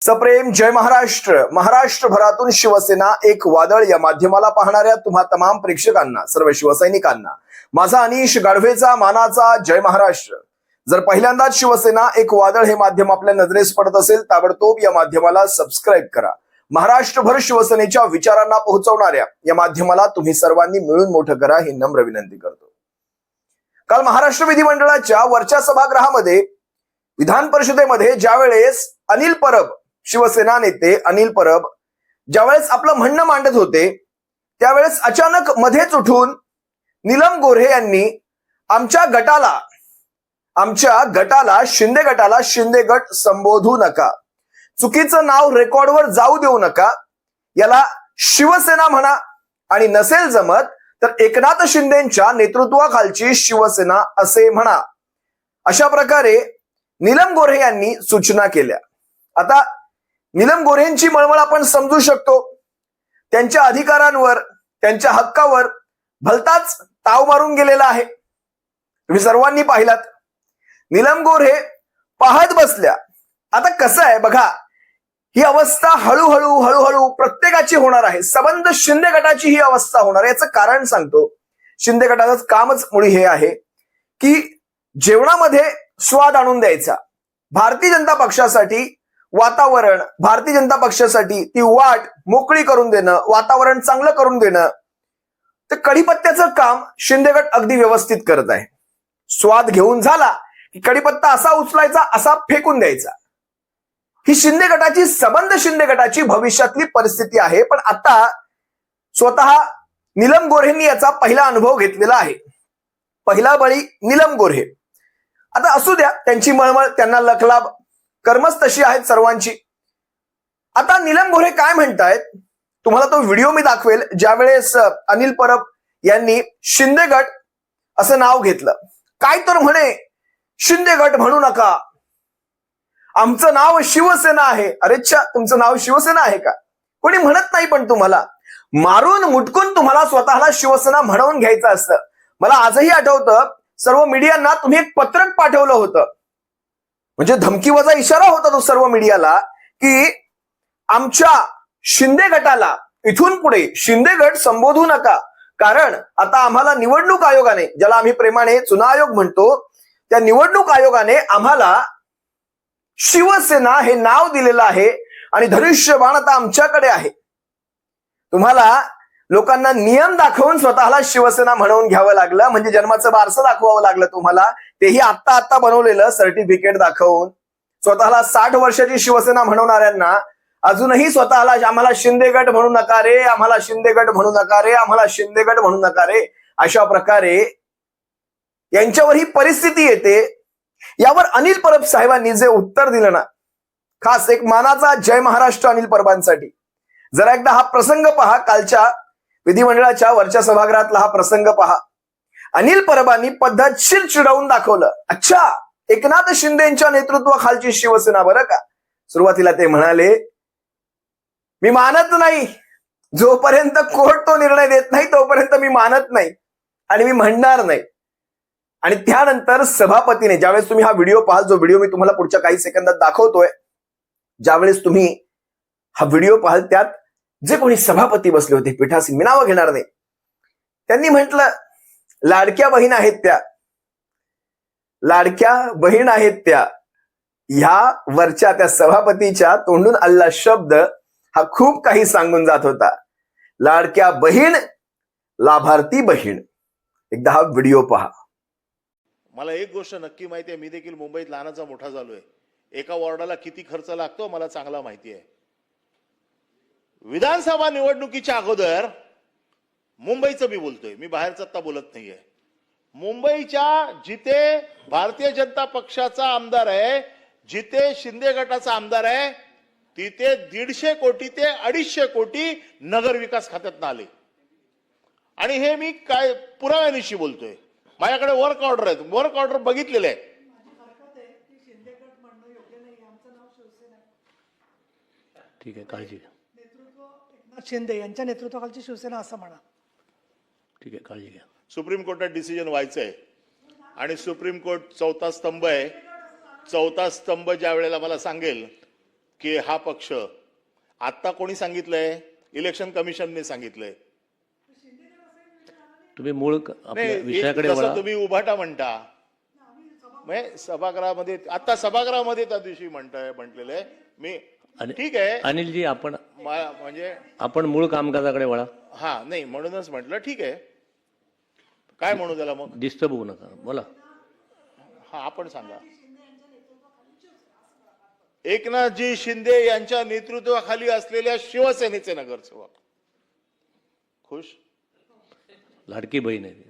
सप्रेम जय महाराष्ट्र. महाराष्ट्रभरातून शिवसेना एक वादळ या माध्यमाला पाहणाऱ्या तुम्हा तमाम प्रेक्षकांना, सर्व शिवसैनिकांना माझा अनिश गाढवेचा मानाचा जय महाराष्ट्र. जर पहिल्यांदाच शिवसेना एक वादळ हे माध्यम आपल्या नजरेस पडत असेल, ताबडतोब या माध्यमाला सबस्क्राईब करा. महाराष्ट्रभर शिवसेनेच्या विचारांना पोहोचवणाऱ्या या माध्यमाला तुम्ही सर्वांनी मिळून मोठं करा ही नम्र विनंती करतो. काल महाराष्ट्र विधिमंडळाच्या वरच्या सभागृहामध्ये विधान परिषदेमध्ये ज्यावेळेस अनिल परब, शिवसेना नेते अनिल परब ज्यावेळेस आपलं म्हणणं मांडत होते, त्यावेळेस अचानक मध्येच उठून नीलम गोऱ्हे यांनी आमच्या गटाला शिंदे गट संबोधू नका, चुकीचं नाव रेकॉर्डवर जाऊ देऊ नका, याला शिवसेना म्हणा आणि नसेल जमत तर एकनाथ शिंदेच्या नेतृत्वाखालची शिवसेना असे म्हणा, अशा प्रकारे नीलम गोऱ्हे यांनी सूचना केल्या. आता नीलम गोऱ्हेंची मळमळ आपण समजू शकतो. त्यांच्या अधिकारांवर, त्यांच्या हक्कावर भलताच ताव मारून गेलेला आहे. तुम्ही सर्वांनी पाहिलात. नीलम गोऱ्हे पाहत बसल्या. आता कसं आहे बघा, ही अवस्था हळूहळू प्रत्येकाची होणार आहे. सबंध शिंदे गटाची ही अवस्था होणार आहे. याचं कारण सांगतो. शिंदे गटाचं कामच मुळी हे आहे की जेवणामध्ये स्वाद आणून द्यायचा. भारतीय जनता पक्षासाठी वातावरण, भारतीय जनता पक्षासाठी ती वाट मोकळी करून देणं, वातावरण चांगलं करून देणं, तर कढीपत्त्याचं काम शिंदे गट अगदी व्यवस्थित करत आहे. स्वाद घेऊन झाला की कढीपत्ता असा उचलायचा, असा फेकून द्यायचा. ही सबंध शिंदे गटाची भविष्यातली परिस्थिती आहे. पण आता स्वतः नीलम गोऱ्हेंनी याचा पहिला अनुभव घेतलेला आहे. पहिला बळी नीलम गोऱ्हे. आता असू द्या, त्यांची मळमळ, त्यांना लखलाभ, कर्मच तशी आहेत सर्वांची. आता नीलम गोऱ्हे काय म्हणतायत तुम्हाला तो व्हिडिओ मी दाखवेल, ज्यावेळेस अनिल परब यांनी शिंदे गट असं नाव घेतलं. काय तर म्हणे, शिंदे गट म्हणू नका, आमचं नाव शिवसेना आहे. अरेच्छा, तुमचं नाव शिवसेना आहे का? कोणी म्हणत नाही, पण तुम्हाला मारून मुटकून तुम्हाला स्वतःला शिवसेना म्हणवून घ्यायचं असतं. मला आजही आठवतं, सर्व मीडियांना तुम्ही एक पत्रक पाठवलं होतं, म्हणजे धमकीवजा इशारा होता तो सर्व मीडियाला की आमच्या शिंदे गटाला इथून पुढे शिंदे गट संबोधू नका, कारण आता आम्हाला निवडणूक आयोगाने, ज्याला आम्ही प्रेमाने चुना आयोग म्हणतो, त्या निवडणूक आयोगाने आम्हाला शिवसेना हे नाव दिलेलं आहे आणि धनुष्यबाण आता आमच्याकडे आहे. तुम्हाला लोकांना नियम दाखवून स्वतःला शिवसेना म्हणवून घ्यावं लागलं, म्हणजे जन्माचं बारसं दाखवावं लागलं तुम्हाला, तेही आत्ता बनवलेलं सर्टिफिकेट दाखवून. स्वतःला 60 वर्षाची शिवसेना म्हणवणाऱ्यांना अजूनही स्वतःला आम्हाला शिंदे गट म्हणू नका रे, आम्हाला शिंदे गट म्हणू नका रे, आम्हाला शिंदे गट म्हणू नका रे, अशा प्रकारे यांच्यावर ही परिस्थिती येते. यावर अनिल परब साहेबांनी जे उत्तर दिलं ना, खास एक मानाचा जय महाराष्ट्र अनिल परबांसाठी. जरा एकदा हा प्रसंग पहा, कालच्या विधिमंडळाच्या वरच्या सभागृहातला हा प्रसंग पहा. अनिल परबांनी पद्धतशीर चिडवून दाखवलं. अच्छा, एकनाथ शिंदेच्या नेतृत्वाखालची शिवसेना बरं का. सुरुवातीला ते म्हणाले, मी मानत नाही, जोपर्यंत कोर्ट तो निर्णय देत नाही तोपर्यंत मी मानत नाही आणि मी म्हणणार नाही. आणि त्यानंतर सभापतीने, ज्यावेळेस तुम्ही हा व्हिडिओ पाहाल, जो व्हिडिओ मी तुम्हाला पुढच्या काही सेकंदात दाखवतोय, ज्यावेळेस तुम्ही हा व्हिडिओ पाहाल, त्यात जे कोणी सभापती बसले होते पीठासीन, मी नावं घेणार नाही, त्यांनी म्हटलं, लाडक्या बहीण आहेत त्या ह्या वरच्या त्या सभापतीच्या तोंडून आलेला शब्द हा खूप काही सांगून जात होता. लाडक्या बहीण, लाभार्थी बहीण. एकदा हा व्हिडिओ पहा. मला एक गोष्ट नक्की माहिती आहे, मी देखील मुंबईत लहानाचा मोठा झालोय. एका वॉर्डाला किती खर्च लागतो मला चांगला माहिती आहे. विधानसभा निवडणुकीच्या अगोदर मुंबईचं मी बोलतोय, मी बाहेरचं आता बोलत नाहीये. मुंबईच्या जिथे भारतीय जनता पक्षाचा आमदार आहे, जिथे शिंदे गटाचा आमदार आहे, तिथे 150 कोटी ते 250 कोटी नगर विकास खात्यातून आले. आणि हे मी काय पुराव्यानिशी बोलतोय. माझ्याकडे वर्क ऑर्डर आहेत, वर्क ऑर्डर बघितलेले आहे. ठीक आहे, काळजी घ्या. एकनाथ शिंदे यांच्या नेतृत्वाखालची शिवसेना असं म्हणा. ठीक आहे, काळजी घ्या. सुप्रीम कोर्टात डिसिजन व्हायचंय आणि सुप्रीम कोर्ट चौथा स्तंभ आहे. चौथा स्तंभ ज्या वेळेला मला सांगेल की हा पक्ष आत्ता कोणी सांगितलंय? इलेक्शन कमिशनने सांगितलंय. तुम्ही मूळ आपल्या नाही, विषयाकडे जसं वळा. तुम्ही उभाटा म्हणता, म्हणजे सभागृहामध्ये, आता सभागृहामध्ये त्या दिवशी म्हटलेलं आहे मी. ठीक आहे, अनिलजी, आपण म्हणजे मूळ कामकाजाकडे वळा. हा, नाही म्हणूनच म्हटलं ठीक आहे. काय म्हणू त्याला मग? डिस्टर्ब होऊ नका, बोला. हा, आपण सांगा. एकनाथजी शिंदे यांच्या नेतृत्वाखाली असलेल्या शिवसेनेचे नगरसेवक खुश, लाडकी बहीण आहे ती.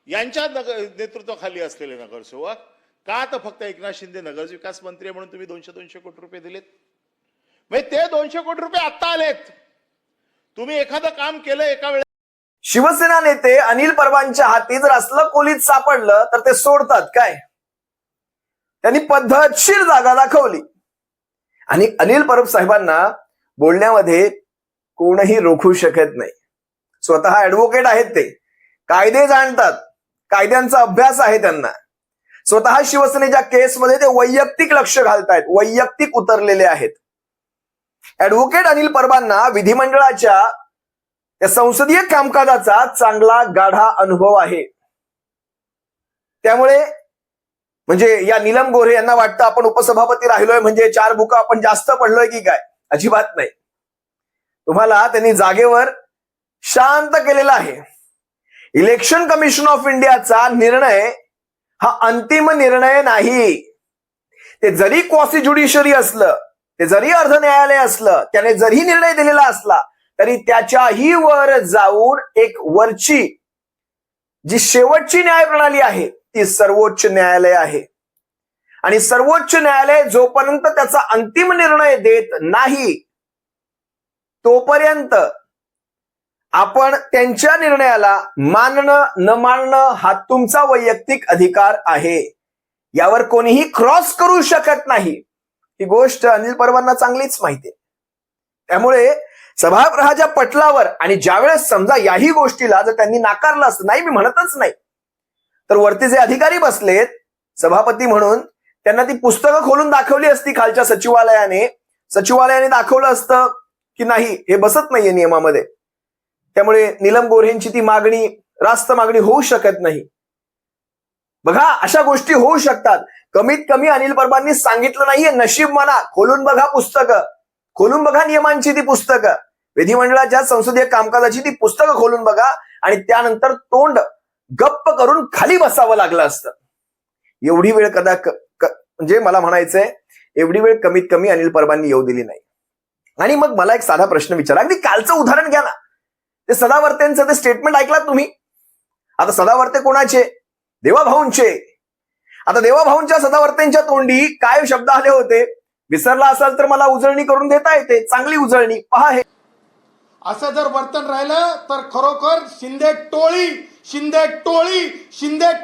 यांच्या नेतृत्वाखाली असलेले नगरसेवक का? तर फक्त एकनाथ शिंदे नगरविकास मंत्री म्हणून तुम्ही 200 कोटी रुपये दिलेत. म्हणजे ते 200 कोटी रुपये आता आलेत. तुम्ही एखादं काम केलं एका वेळेस. शिवसेना नेते अनिल परबांच्या हाती जर असलं कोलीत सापडलं तर ते सोडतात काय? त्यांनी पद्धतशीर जागा दाखवली आणि अनिल परब साहेबांना बोलण्यामध्ये कोणही रोखू शकत नाही. स्वतः ऍडव्होकेट आहेत, ते कायदे जाणतात, कायद्यांचा अभ्यास आहे त्यांना. स्वतः शिवसेनेच्या केसमध्ये ते वैयक्तिक लक्ष घालतायत, वैयक्तिक उतरलेले आहेत. ऍडव्होकेट अनिल परबांना विधिमंडळाच्या या संसदीय कामकाजाचा चांगला गाढा अनुभव आहे. त्यामुळे म्हणजे या नीलम गोऱ्हे यांना वाटतं आपण उपसभापती राहिलोय म्हणजे 4 बुका आपण जास्त पडलोय की काय? अजिबात नाही. तुम्हाला त्यांनी जागेवर शांत केलेला आहे. इलेक्शन कमिशन ऑफ इंडियाचा निर्णय हा अंतिम निर्णय नाही. ते जरी क्वासी ज्युडिशरी असलं, ते जरी अर्ध न्यायालय असलं, त्याने जरी निर्णय दिलेला असला तरी त्याच्याही वर जाऊन एक वरची जी शेवटची न्यायप्रणाली आहे ती सर्वोच्च न्यायालय आहे. आणि सर्वोच्च न्यायालय जोपर्यंत त्याचा अंतिम निर्णय देत नाही तोपर्यंत आपण त्यांच्या निर्णयाला मानणं न मानणं हा तुमचा वैयक्तिक अधिकार आहे. यावर कोणीही क्रॉस करू शकत नाही. ही गोष्ट अनिल परबांना चांगलीच माहिती आहे. त्यामुळे सभागृहाच्या पटलावर आणि ज्यावेळेस समजा याही गोष्टीला जर त्यांनी नाकारलं असतं, नाही मी म्हणतच नाही, तर वरती जे अधिकारी बसलेत सभापती म्हणून त्यांना ती पुस्तकं खोलून दाखवली असती खालच्या सचिवालयाने दाखवलं असतं की नाही हे बसत नाहीये नियमामध्ये. त्यामुळे नीलम गोऱ्हेंची ती मागणी रास्त मागणी होऊ शकत नाही. बघा, अशा गोष्टी होऊ शकतात. कमीत कमी अनिल परबांनी सांगितलं नाहीये नशीब म्हणा, खोलून बघा पुस्तकं, खोलून बघा नियमांची ती पुस्तकं, विधिमंडळाच्या संसदीय कामकाजाची ती पुस्तकं खोलून बघा आणि त्यानंतर तोंड गप्प करून खाली बसावं लागलं असतं. एवढी वेळ म्हणजे मला म्हणायचंय एवढी वेळ कमीत कमी अनिल परबांनी येऊ दिली नाही. आणि मग मला एक साधा प्रश्न विचारा, अगदी कालचं उदाहरण घ्या ना, ते सदावर्तेंचं ते स्टेटमेंट ऐकलात तुम्ही? आता सदावर्ते कोणाचे? देवाभाऊंचे. आता देवाभाऊंच्या सदावर्तेंच्या तोंडी काय शब्द आले होते? विसरला असाल तर मला उजळणी करून देता येते, चांगली उजळणी पहा. हे असं जर वर्तन राहिलं तर खरोखर शिंदे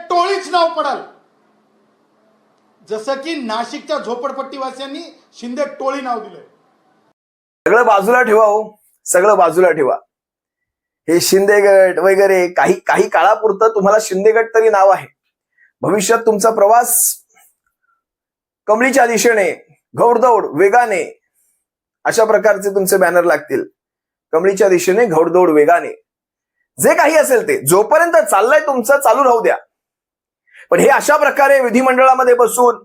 टोळीच नाव पडाल. जसं की नाशिकच्या झोपडपट्टीवासियांनी शिंदे टोळी नाव दिलंय. सगळं बाजूला ठेवा हो, सगळं बाजूला ठेवा. हे शिंदे गट वगैरे काही काळापुरतं तुम्हाला शिंदे गट तरी नाव आहे. भविष्यात तुमचा प्रवास कमळीच्या दिशेने घौडदौड वेगाने अशा प्रकारचे तुमचे बॅनर लागतील. कमळीच्या दिशेने घौडदौड वेगाने जे काही असेल ते जोपर्यंत चाललंय तुमचं चालू राहू द्या. पण हे अशा प्रकारे विधिमंडळामध्ये बसून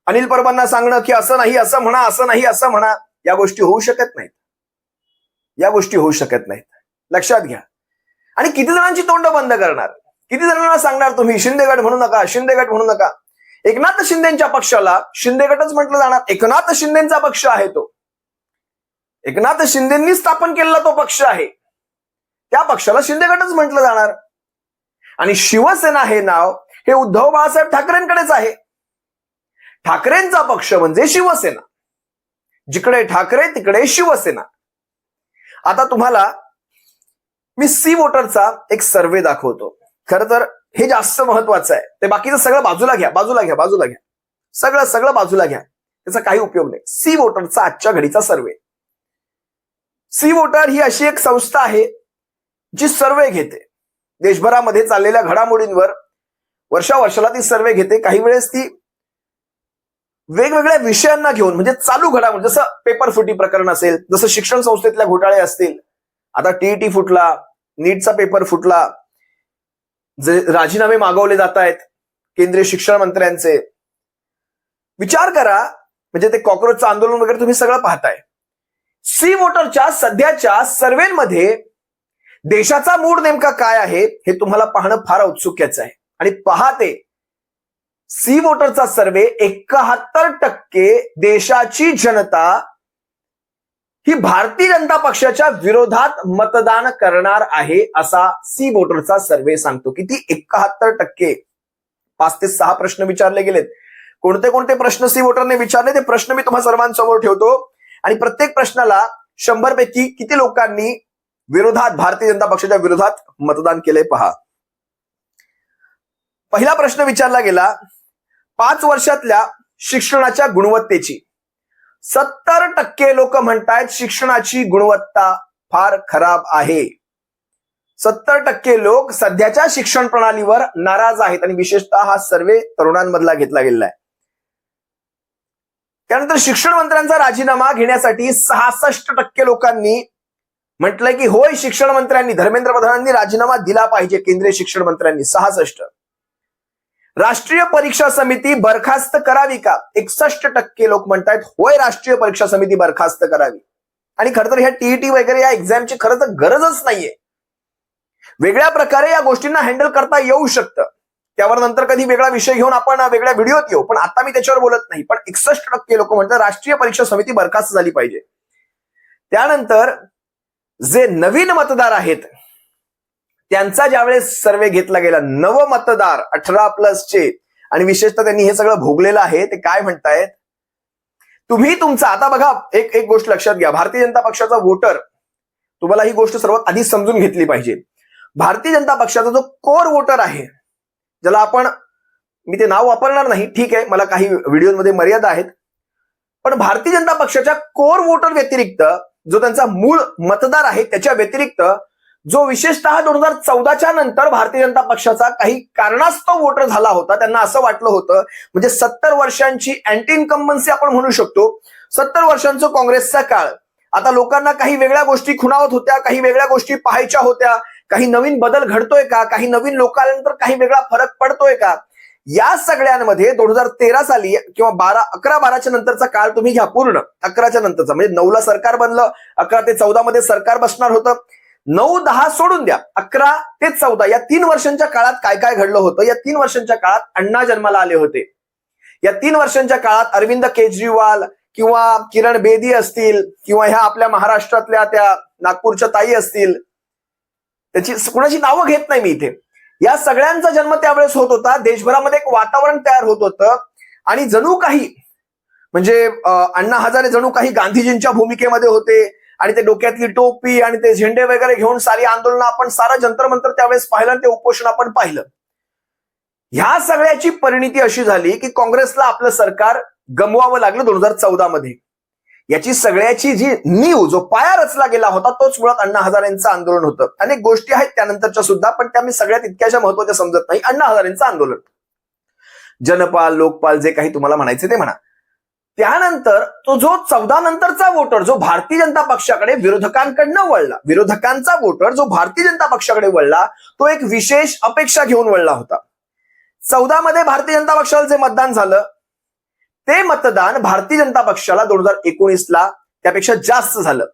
अनिल परबांना सांगणं की असं नाही असं म्हणा, असं नाही असं म्हणा, या गोष्टी होऊ शकत नाहीत. या गोष्टी होऊ शकत नाहीत, लक्षात घ्या. आणि किती जणांची तोंड बंद करणार? किती जणांना सांगणार तुम्ही शिंदेगड म्हणू नका, शिंदेगड म्हणू नका? एकनाथ शिंदेच्या पक्षाला शिंदेगडच म्हटलं जाणार. एकनाथ शिंदेचा पक्ष आहे तो, एकनाथ शिंदेंनी स्थापन केलेला तो पक्ष आहे, त्या पक्षाला शिंदेगडच म्हटलं जाणार. आणि शिवसेना हे नाव हे उद्धव बाळासाहेब ठाकरेंकडेच आहे. ठाकरेंचा पक्ष म्हणजे शिवसेना, जिकडे ठाकरे तिकडे शिवसेना. आता तुम्हाला मी सी वोटरचा एक सर्व्हे दाखवतो. खरं तर हे जास्त महत्वाचं आहे. ते बाकीचं सगळं बाजूला घ्या, सगळं बाजूला घ्या, त्याचा काही उपयोग नाही. सी वोटरचा आजच्या घडीचा सर्व्हे. सी वोटर ही अशी एक संस्था आहे जी सर्व्हे घेते देशभरामध्ये चाललेल्या घडामोडींवर. वर्षाला ती सर्व्हे घेते. काही वेळेस ती वेगवेगळ्या विषयांना घेऊन म्हणजे चालू घडामोडी, जसं पेपर फुटी प्रकरण असेल, जसं शिक्षण संस्थेतल्या घोटाळे असतील, आता टीईटी फुटला, नीटचा पेपर फुटला, जे राजीनामे मागवले जात आहेत केंद्रीय शिक्षण मंत्र्यांचे. विचार करा, म्हणजे ते कॉक्रोचचं आंदोलन वगैरे तुम्ही सगळं पाहताय. सी वोटरच्या सध्याच्या सर्वेमध्ये देशाचा मूड नेमका काय आहे हे तुम्हाला पाहणं फार औत्सुक्याचं आहे. आणि पाहते सी वोटरचा सर्वे 71% देशाची जनता ही भारतीय जनता पक्षाच्या विरोधात मतदान करणार आहे, असा सी वोटरचा सर्वे सांगतो. किती? 71%. 5 ते 6 प्रश्न विचारले गेलेत. कोणते कोणते प्रश्न सी वोटरने विचारले ते प्रश्न मी तुम्हा सर्वांसमोर ठेवतो, आणि प्रत्येक प्रश्नाला 100 पैकी किती लोकांनी विरोधात, भारतीय जनता पक्षाच्या विरोधात मतदान केलंय पहा. पहिला प्रश्न विचारला गेला 5 वर्षातल्या शिक्षणाच्या गुणवत्तेची. 70% लोक म्हणतायत शिक्षणाची गुणवत्ता फार खराब आहे. 70% लोक सध्याच्या शिक्षण प्रणालीवर नाराज आहेत, आणि विशेषतः हा सर्वे तरुणांमधला घेतला गेलेला आहे. त्यानंतर शिक्षण मंत्र्यांचा राजीनामा घेण्यासाठी 66% लोकांनी म्हटलंय की होय, शिक्षण मंत्र्यांनी, धर्मेंद्र प्रधानांनी राजीनामा दिला पाहिजे. केंद्रीय शिक्षण मंत्र्यांनी 66. राष्ट्रीय परीक्षा समिती बरखास्त करावी का? 61% लोक म्हणतायत होय, राष्ट्रीय परीक्षा समिती बरखास्त करावी. आणि खरं तर ह्या टीईटी वगैरे या एक्झामची खरं तर गरजच नाहीये. वेगळ्या प्रकारे या गोष्टींना हँडल करता येऊ शकतं. त्यावर नंतर कधी वेगळा विषय घेऊन आपण वेगळ्या व्हिडिओत येऊ, पण आता मी त्याच्यावर बोलत नाही. पण 61% लोक म्हणतात राष्ट्रीय परीक्षा समिती बरखास्त झाली पाहिजे. त्यानंतर जे नवीन मतदार आहेत त्यांचा ज्यावेळेस सर्वे घेतला गेला, नव मतदार 18+चे, आणि विशेषतः त्यांनी हे सगळं भोगलेलं आहे, ते काय म्हणतायत, तुम्ही तुमचा, आता बघा एक गोष्ट लक्षात घ्या, भारतीय जनता पक्षाचा वोटर, तुम्हाला ही गोष्ट सर्वात आधी समजून घेतली पाहिजे. भारतीय जनता पक्षाचा जो कोर वोटर आहे, ज्याला आपण, मी ते नाव वापरणार नाही, ठीक आहे, मला काही व्हिडिओमध्ये मर्यादा आहेत, पण भारतीय जनता पक्षाच्या कोर वोटर व्यतिरिक्त जो त्यांचा मूळ मतदार आहे त्याच्या व्यतिरिक्त जो विशेषतः 2014च्या नंतर भारतीय जनता पक्षाचा काही कारणास्तव वोटर झाला होता, त्यांना असं वाटलं होतं, म्हणजे 70 वर्षांची अँटी इन्कम्बन्सी आपण म्हणू शकतो, 70 वर्षांचं काँग्रेसचा काळ, आता लोकांना काही वेगळ्या गोष्टी खुणावत होत्या, काही वेगळ्या गोष्टी पाहायच्या होत्या, काही नवीन बदल घडतोय का, काही नवीन लोक आल्यानंतर काही वेगळा फरक पडतोय का, या सगळ्यांमध्ये 2013 साली किंवा 11-12च्या नंतरचा काळ तुम्ही घ्या, पूर्ण 11च्या नंतरचा, म्हणजे 9ला सरकार बनलं, 11 ते 14 मध्ये सरकार बसणार होतं, 9-10 सोडून द्या, 11 ते 14 या 3 वर्षांच्या काळात काय काय घडलं होतं. या 3 वर्षांच्या काळात अण्णा जन्माला आले होते. या 3 वर्षांच्या काळात अरविंद केजरीवाल किंवा किरण बेदी असतील, किंवा ह्या आपल्या महाराष्ट्रातल्या त्या नागपूरच्या ताई असतील, त्याची कुणाची नावं घेत नाही मी इथे, या सगळ्यांचा जन्म त्यावेळेस होत होता. देशभरामध्ये एक वातावरण तयार होत होतं, आणि जणू काही म्हणजे अण्णा हजारे जणू काही गांधीजींच्या भूमिकेमध्ये होते, आणि ते डोक्यातली टोपी आणि ते झेंडे वगैरे घेऊन सारी आंदोलन आपण, सारं जंतर मंतर त्यावेळेस पाहिलं, आणि ते उपोषण आपण पाहिलं. ह्या सगळ्याची परिणिती अशी झाली की काँग्रेसला आपलं सरकार गमवावं लागलं 2014 मध्ये. याची सगळ्याची जी नीव, जो पाया रचला गेला होता, तोच मुळात अण्णा हजारेंचं आंदोलन होतं. अनेक गोष्टी आहेत त्यानंतरच्या सुद्धा, पण त्या मी सगळ्यात इतक्याच्या महत्वाच्या समजत नाही. अण्णा हजारेंचं आंदोलन, जनपाल, लोकपाल, जे काही तुम्हाला म्हणायचे ते म्हणा. त्यानंतर तो जो 14 नंतरचा वोटर जो भारतीय जनता पक्षाकडे विरोधकांकडनं वळला, विरोधकांचा वोटर जो भारतीय जनता पक्षाकडे वळला, तो एक विशेष अपेक्षा घेऊन वळला होता. 14 मध्ये भारतीय जनता पक्षाला जे मतदान झालं, ते मतदान भारतीय जनता पक्षाला 2019ला त्यापेक्षा जास्त झालं.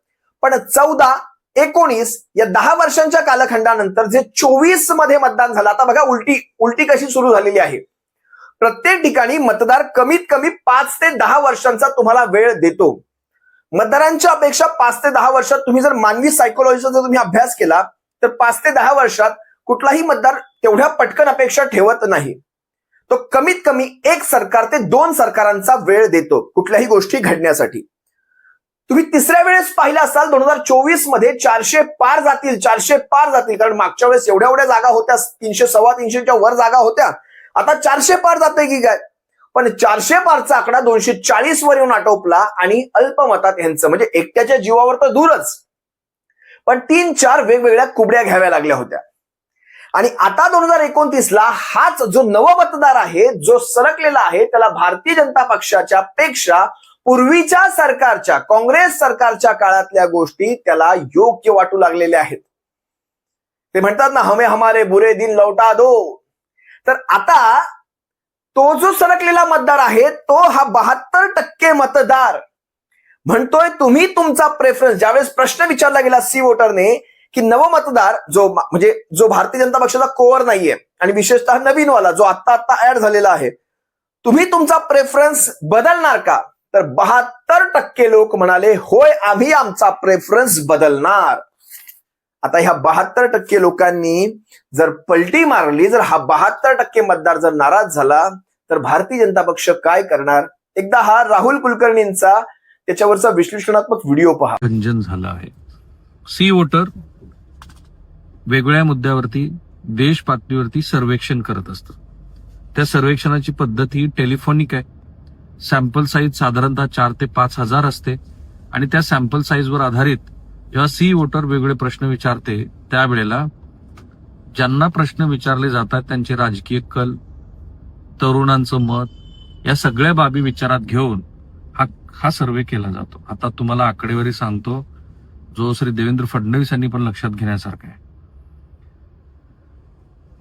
पण 14-19 या 10 वर्षांच्या कालखंडानंतर जे 24 मध्ये मतदान झालं, आता बघा उलटी कशी सुरू झालेली आहे. प्रत्येक ठिकाणी मतदार कमीत कमी 5 ते 10 वर्षांचा तुम्हाला वेळ देतो. मतदारांच्या अपेक्षा 5 ते 10 वर्षात, तुम्ही जर मानवी सायकोलॉजीचा जर तुम्ही अभ्यास केला तर 5 ते 10 वर्षात कुठलाही मतदार तेवढ्या पटकन अपेक्षा ठेवत नाही. तो कमीत कमी 1 सरकार ते 2 सरकारांचा वेळ देतो कुठल्याही गोष्टी घडण्यासाठी. तुम्ही तिसऱ्या वेळेस पाहिलं असाल 2024 मध्ये 400 पार जातील, कारण मागच्या वेळेस एवढ्या जागा होत्या, 300, 350च्या वर जागा होत्या, आता 400 पार जाते की काय. पण 400 पारचा आकडा 240 वर येऊन आटोपला, आणि अल्पमतात यांचं, म्हणजे एकट्याच्या जीवावर तर दूरच, पण 3-4 वेगवेगळ्या कुबड्या घ्याव्या लागल्या होत्या. आणि आता 2029ला हाच जो नवमतदार आहे, जो सरकलेला आहे, त्याला भारतीय जनता पक्षाच्या पेक्षा पूर्वीच्या सरकारच्या, काँग्रेस सरकारच्या काळातल्या गोष्टी त्याला योग्य वाटू लागलेल्या आहेत. ते म्हणतात ना, हमें हमारे बुरे दिन लौटा दो. तर आता तो जो सरकलेला मतदार आहे, तो हा 72% मतदार म्हणतोय तुम्ही तुमचा प्रेफरन्स, ज्यावेळेस प्रश्न विचारला गेला सी वोटरने की नवमतदार जो भारतीय जनता पक्षाचा कोअर नाहीये आणि विशेषतः नवीनवाला जो आता ऍड झालेला आहे, तुम्ही तुमचा प्रेफरन्स बदलणार का? तर 72% लोक म्हणाले होय, आम्ही आमचा प्रेफरन्स बदलणार. आता ह्या 72% लोकांनी जर पलटी मारली, जर हा 72% मतदार जर नाराज झाला, तर भारतीय जनता पक्ष काय करणार? एकदा हा राहुल कुलकर्णींचा त्याच्यावरचा विश्लेषणात्मक व्हिडिओ पहा. रंजन झालं आहे. सी वोटर वेगवेगळ्या मुद्द्यावरती देश पातळीवरती सर्वेक्षण करत असतं. त्या सर्वेक्षणाची पद्धत ही टेलिफोनिक आहे. सॅम्पल साईज साधारणतः 4 ते 5 हजार असते आणि त्या सॅम्पल साईजवर आधारित जेव्हा सी वोटर वेगवेगळे प्रश्न विचारते, त्यावेळेला ज्यांना प्रश्न विचारले जातात त्यांचे राजकीय कल, तरुणांचं मत, या सगळ्या बाबी विचारात घेऊन हा सर्वे केला जातो. आता तुम्हाला आकडेवारी सांगतो, जो श्री देवेंद्र फडणवीस यांनी पण लक्षात घेण्यासारखा आहे.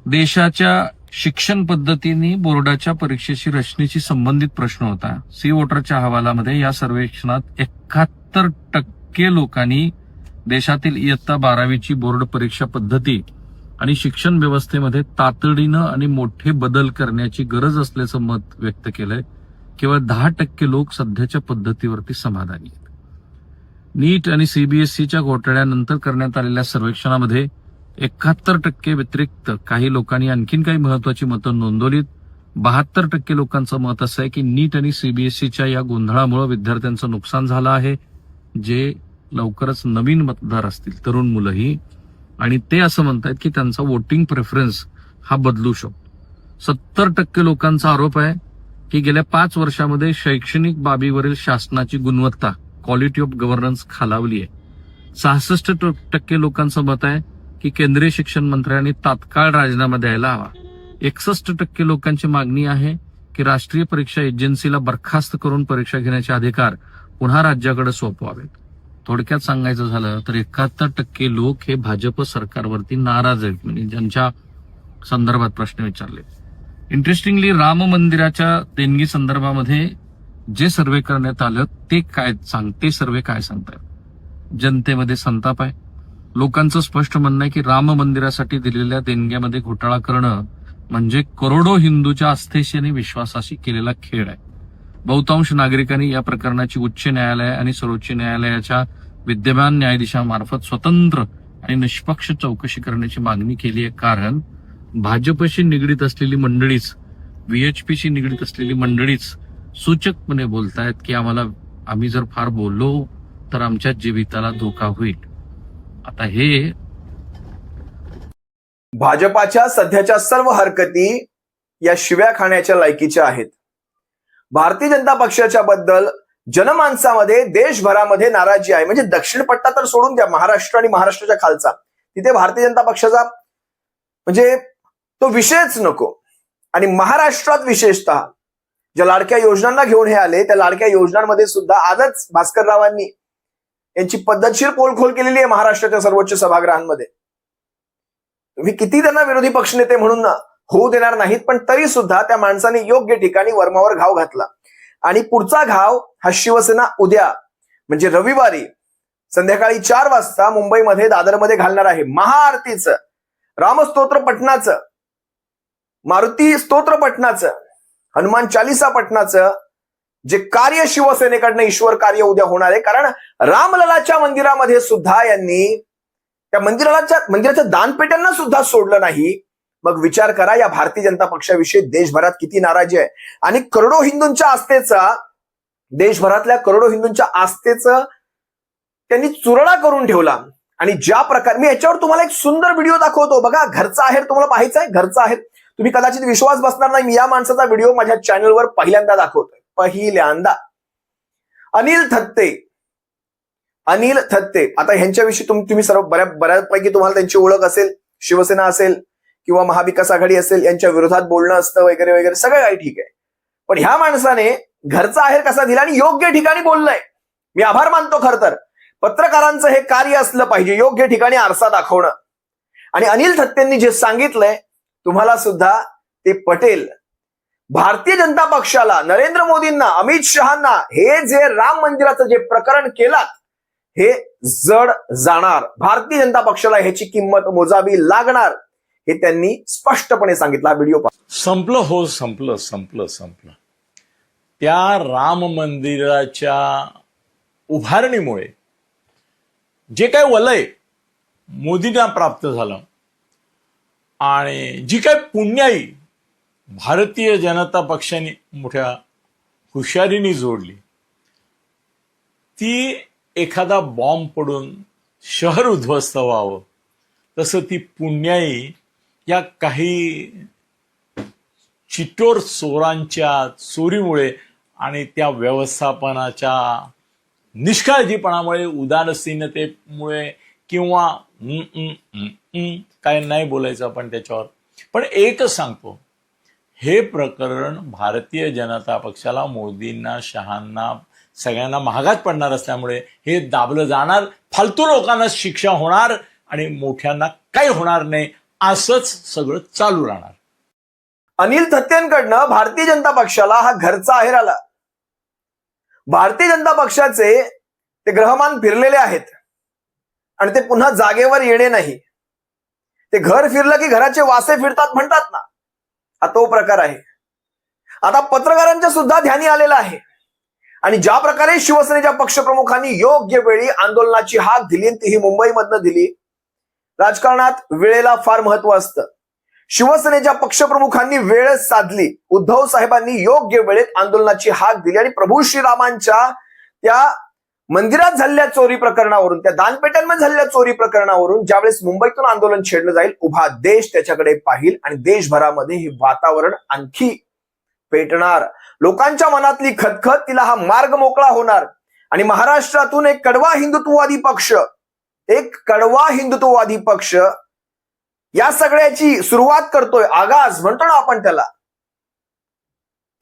देशाच्या शिक्षण पद्धतीने बोर्डाच्या परीक्षेची रचनेशी संबंधित प्रश्न होता. सी वोटरच्या अहवालामध्ये या सर्वेक्षणात 71% लोकांनी देशातील इयत्ता 12वीची बोर्ड परीक्षा पद्धती आणि शिक्षण व्यवस्थेमध्ये तातडीनं आणि मोठे बदल करण्याची गरज असल्याचं मत व्यक्त केलंय. केवळ 10% लोक सध्याच्या पद्धतीवरती समाधानी आहेत. नीट आणि सीबीएसईच्या घोटाळ्यानंतर करण्यात आलेल्या सर्वेक्षणामध्ये 71% व्यतिरिक्त काही लोकांनी आणखीन काही महत्वाची मतं नोंदवलीत. 72% लोकांचं मत असं आहे की नीट आणि सीबीएसईच्या या गोंधळामुळे विद्यार्थ्यांचं नुकसान झालं आहे, जे लवकरच नवीन मतदार असतील, तरुण मुलंही, आणि ते असं म्हणतात की त्यांचा वोटिंग प्रेफरन्स हा बदलू शकतो. 70% लोकांचा आरोप आहे की गेल्या 5 वर्षामध्ये शैक्षणिक बाबीवरील शासनाची गुणवत्ता, क्वालिटी ऑफ गव्हर्नन्स खालावली आहे. 66% लोकांचं मत आहे की केंद्रीय शिक्षण मंत्र्यांनी तात्काळ राजीनामा द्यायला हवा. 61% लोकांची मागणी आहे की राष्ट्रीय परीक्षा एजन्सीला बरखास्त करून परीक्षा घेण्याचे अधिकार पुन्हा राज्याकडे सोपवावेत. थोडक्यात सांगायचं झालं तर 71% लोक हे भाजप सरकारवरती नाराज आहेत, म्हणजे ज्यांच्या संदर्भात प्रश्न विचारले. इंटरेस्टिंगली, राम मंदिराच्या देणगी संदर्भामध्ये जे सर्वे करण्यात आलं ते सर्वे काय सांगतात? जनतेमध्ये संताप आहे. लोकांचं स्पष्ट म्हणणं आहे की राम मंदिरासाठी दिलेल्या देणग्यामध्ये घोटाळा करणं म्हणजे करोडो हिंदूच्या आस्थेशी आणि विश्वासाशी केलेला खेळ आहे. बहुतांश नागरिकांनी या प्रकरणाची उच्च न्यायालय आणि सर्वोच्च न्यायालयाच्या विद्यमान न्यायाधीशांमार्फत स्वतंत्र आणि निष्पक्ष चौकशी करण्याची मागणी केली आहे. कारण भाजपशी निगडीत असलेली मंडळीच, व्हीएचपीशी निगडीत असलेली मंडळीच सूचकपणे बोलतायत की आम्ही जर फार बोललो तर आमच्या जीविताला धोका होईल. आता हे भाजपाच्या सध्याच्या सर्व हरकती या शिव्या खाण्याच्या लायकीच्या आहेत. भारतीय जनता पक्षाच्या बद्दल जनमानसामध्ये, देशभरामध्ये नाराजी आहे. म्हणजे दक्षिण पट्टा तर सोडून द्या, महाराष्ट्र आणि महाराष्ट्राच्या खालचा, तिथे भारतीय जनता पक्षाचा म्हणजे तो विषयच नको. आणि महाराष्ट्रात विशेषतः ज्या लाडक्या योजनांना घेऊन हे आले, त्या लाडक्या योजनांमध्ये सुद्धा आजच भास्कररावांनी यांची पद्धतशीर पोलखोल केलेली आहे महाराष्ट्राच्या सर्वोच्च सभागृहांमध्ये. तुम्ही किती त्यांना विरोधी पक्षनेते म्हणून होऊ देणार नाहीत, पण तरी सुद्धा त्या माणसाने योग्य ठिकाणी वर्मावर घाव घातला. आणि पुढचा घाव हा शिवसेना उद्या म्हणजे रविवारी संध्याकाळी 4 वाजता मुंबईमध्ये, दादरमध्ये घालणार आहे. महाआरतीचं, रामस्तोत्र पठणाचं, मारुती स्तोत्र पठणाचं, हनुमान चालिसा पठणाचं जे कार्य शिवसेनेकडनं ईश्वर कार्य उद्या होणार आहे. कारण रामललाच्या मंदिरामध्ये सुद्धा यांनी त्या मंदिराच्या दानपेट्यांना सुद्धा सोडलं नाही. मग विचार करा या भारतीय जनता पक्षाविषयी देशभरात किती नाराजी आहे. आणि करोडो हिंदूंच्या आस्थेचा, देशभरातल्या करोडो हिंदूंच्या आस्थेचं त्यांनी चुरडा करून ठेवला. आणि ज्या प्रकारे, मी याच्यावर तुम्हाला एक सुंदर व्हिडिओ दाखवतो बघा, घरचा आहे, तुम्हाला पाहायचा आहे घरचा आहे. तुम्ही कदाचित विश्वास बसणार नाही, मी या माणसाचा व्हिडिओ माझ्या चॅनलवर पहिल्यांदा दाखवतोय. पहिल्यांदा अनिल थत्ते. आता ह्यांच्याविषयी तुम्ही सर्व बऱ्यापैकी तुम्हाला त्यांची ओळख असेल, शिवसेना असेल किंवा महाविकास आघाडी असेल यांच्या विरोधात बोलणं असतं वगैरे वगैरे, सगळं काही ठीक आहे. पण ह्या माणसाने घरचा आहेर कसा दिला आणि योग्य ठिकाणी बोललंय. मी आभार मानतो. खर तर पत्रकारांचं हे कार्य असलं पाहिजे, योग्य ठिकाणी आरसा दाखवणं. आणि अनिल थत्तेंनी जे सांगितलंय तुम्हाला सुद्धा ते पटेल. भारतीय जनता पक्षाला, नरेंद्र मोदींना, अमित शहांना हे जे राम मंदिराचं जे प्रकरण केलं हे जड जाणार. भारतीय जनता पक्षाला ह्याची किंमत मोजावी लागणार हे त्यांनी स्पष्टपणे सांगितलं. हा व्हिडिओ पहा. संपलं हो, संपलं संपलं संपलं. त्या राम मंदिराच्या उभारणीमुळे जे काही वलय मोदींना प्राप्त झालं आणि जी काही पुण्याई भारतीय जनता पक्षाने मोठ्या हुशारीने जोडली, ती एखादा बॉम्ब पडून शहर उद्ध्वस्त व्हावं तसं ती पुण्याई या काही चिटोर चोरांच्या चोरीमुळे आणि त्या व्यवस्थापनाच्या निष्काळजीपणामुळे, उदासीनतेमुळे किंवा काय नाही बोलायचं आपण त्याच्यावर. पण एकच सांगतो, हे प्रकरण भारतीय जनता पक्षाला, मोदींना, शहांना, सगळ्यांना महागात पडणार असल्यामुळे हे दाबलं जाणार. फालतू लोकांना शिक्षा होणार आणि मोठ्यांना काही होणार नाही. असंच सगळं चालू राहणार. अनिल थत्तेंकडनं भारतीय जनता पक्षाला हा घरचा आहेर आला. भारतीय जनता पक्षाचे ते ग्रहमान फिरलेले आहेत आणि ते पुन्हा जागेवर येणे नाही. ते घर फिरलं की घराचे वासे फिरतात म्हणतात ना, हा तो प्रकार आहे. आता पत्रकारांच्या सुद्धा ध्यानी आलेला आहे. आणि ज्या प्रकारे शिवसेनेच्या पक्षप्रमुखांनी योग्य वेळी आंदोलनाची हाक दिली, तीही मुंबईमधनं दिली. राजकारणात वेळेला फार महत्व असतं. शिवसेनेच्या पक्षप्रमुखांनी वेळ साधली. उद्धव साहेबांनी योग्य वेळेत आंदोलनाची हाक दिली आणि प्रभू श्रीरामांच्या त्या मंदिरात झालेल्या चोरी प्रकरणावरून, त्या दानपेट्यांमध्ये झालेल्या चोरी प्रकरणावरून ज्यावेळेस मुंबईतून आंदोलन छेडलं जाईल, उभा देश त्याच्याकडे पाहिल आणि देशभरामध्ये हे वातावरण आणखी पेटणार. लोकांच्या मनातली खतखत, तिला हा मार्ग मोकळा होणार आणि महाराष्ट्रातून एक कडवा हिंदुत्ववादी पक्ष या सगळ्याची सुरुवात करतोय. आगाज म्हणतो ना आपण त्याला,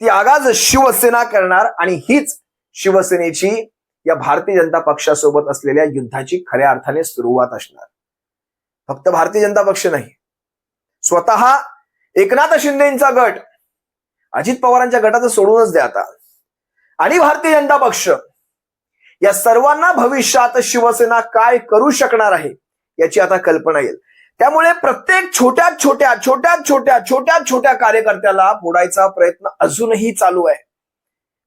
ती आगाज शिवसेना करणार आणि हीच शिवसेनेची या भारतीय जनता पक्षासोबत असलेल्या युद्धाची खऱ्या अर्थाने सुरुवात असणार. फक्त भारतीय जनता पक्ष नाही, स्वतः एकनाथ शिंदेचा गट, अजित पवारांच्या गटाचं सोडूनच द्या आता, आणि भारतीय जनता पक्ष, या सर्वांना भविष्यात शिवसेना काय करू शकणार आहे याची आता कल्पना येईल. त्यामुळे प्रत्येक छोट्या कार्यकर्त्याला फोडायचा प्रयत्न अजूनही चालू आहे.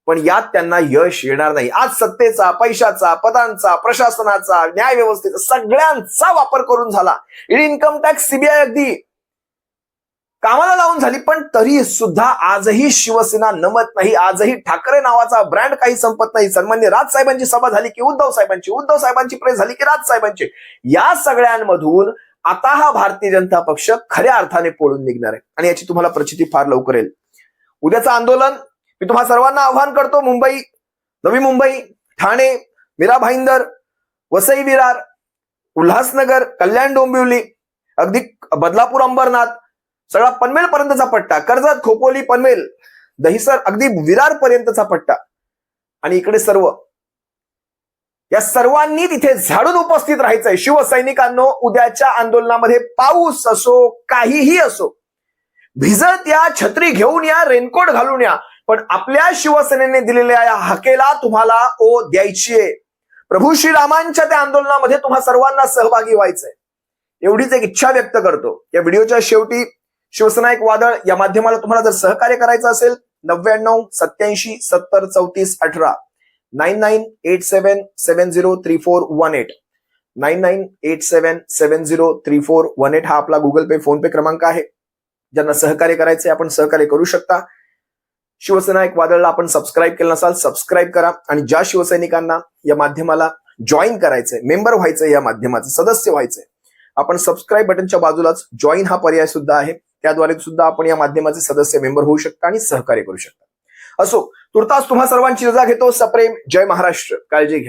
पण यात त्यांना यश येणार नाही. आज सत्तेचा, पैशाचा, पदांचा, प्रशासनाचा, न्याय व्यवस्थेचा सगळ्यांचा वापर करून झाला. इन्कम टॅक्स, सीबीआय अगदी कामाला लावून झाली. पण तरी सुद्धा आजही शिवसेना नमत नाही. आजही ठाकरे नावाचा ब्रँड काही संपत नाही. सन्मान्य राजसाहेबांची सभा झाली की उद्धव साहेबांची प्रेस झाली की राजसाहेबांची. या सगळ्यांमधून आता हा भारतीय जनता पक्ष खऱ्या अर्थाने पळून निघणार आहे आणि याची तुम्हाला प्रचिती फार लवकर येईल. उद्याचं आंदोलन मी तुम्हा सर्वांना आव्हान करतो. मुंबई, नवी मुंबई, ठाणे, मीरा भाईंदर, वसई विरार, उल्हासनगर, कल्याण डोंबिवली, अगदी बदलापूर, अंबरनाथ, सगळा पनवेल पर्यंतचा पट्टा, कर्जत, खोपोली, पनवेल, दहिसर, अगदी विरार पर्यंतचा पट्टा आणि इकडे सर्व, या सर्वांनी तिथे झाडून उपस्थित राहायचंय. शिवसैनिकांनो, उद्याच्या आंदोलनामध्ये पाऊस असो, काहीही असो, भिजत या, छत्री घेऊन या, रेनकोट घालून या, पण आपल्या शिवसेनेने दिलेल्या या हाकेला तुम्हाला ओ द्यायचीये. प्रभू श्रीरामांच्या त्या आंदोलनामध्ये तुम्हा सर्वांना सहभागी व्हायचंय. एवढीच एक इच्छा व्यक्त करतो. या व्हिडिओच्या शेवटी शिवसेना एक वादळ या माध्यमाला तुम्हाला जर सहकार्य करायचं असेल, 99 87 70 34 18 9987703418 9987703418 हा आपला गुगल पे, फोन पे क्रमांक आहे. ज्यांना सहकार्य करायचंय आपण सहकार्य करू शकता. शिवसेना एक वादळला आपण सबस्क्राईब केलं नसाल, सबस्क्राईब करा. आणि ज्या शिवसैनिकांना या माध्यमाला जॉईन करायचंय, मेंबर व्हायचंय, या माध्यमाचं सदस्य व्हायचंय, आपण सबस्क्राईब बटनच्या बाजूलाच जॉईन हा पर्याय सुद्धा आहे. त्याद्वारे सुद्धा आपण या माध्यमाचे सदस्य, मेंबर होऊ शकता आणि सहकार्य करू शकता. असो, तुर्तास तुम्हा सर्वांची रजा घेतो. सप्रेम, जय महाराष्ट्र. काळजी घ्या.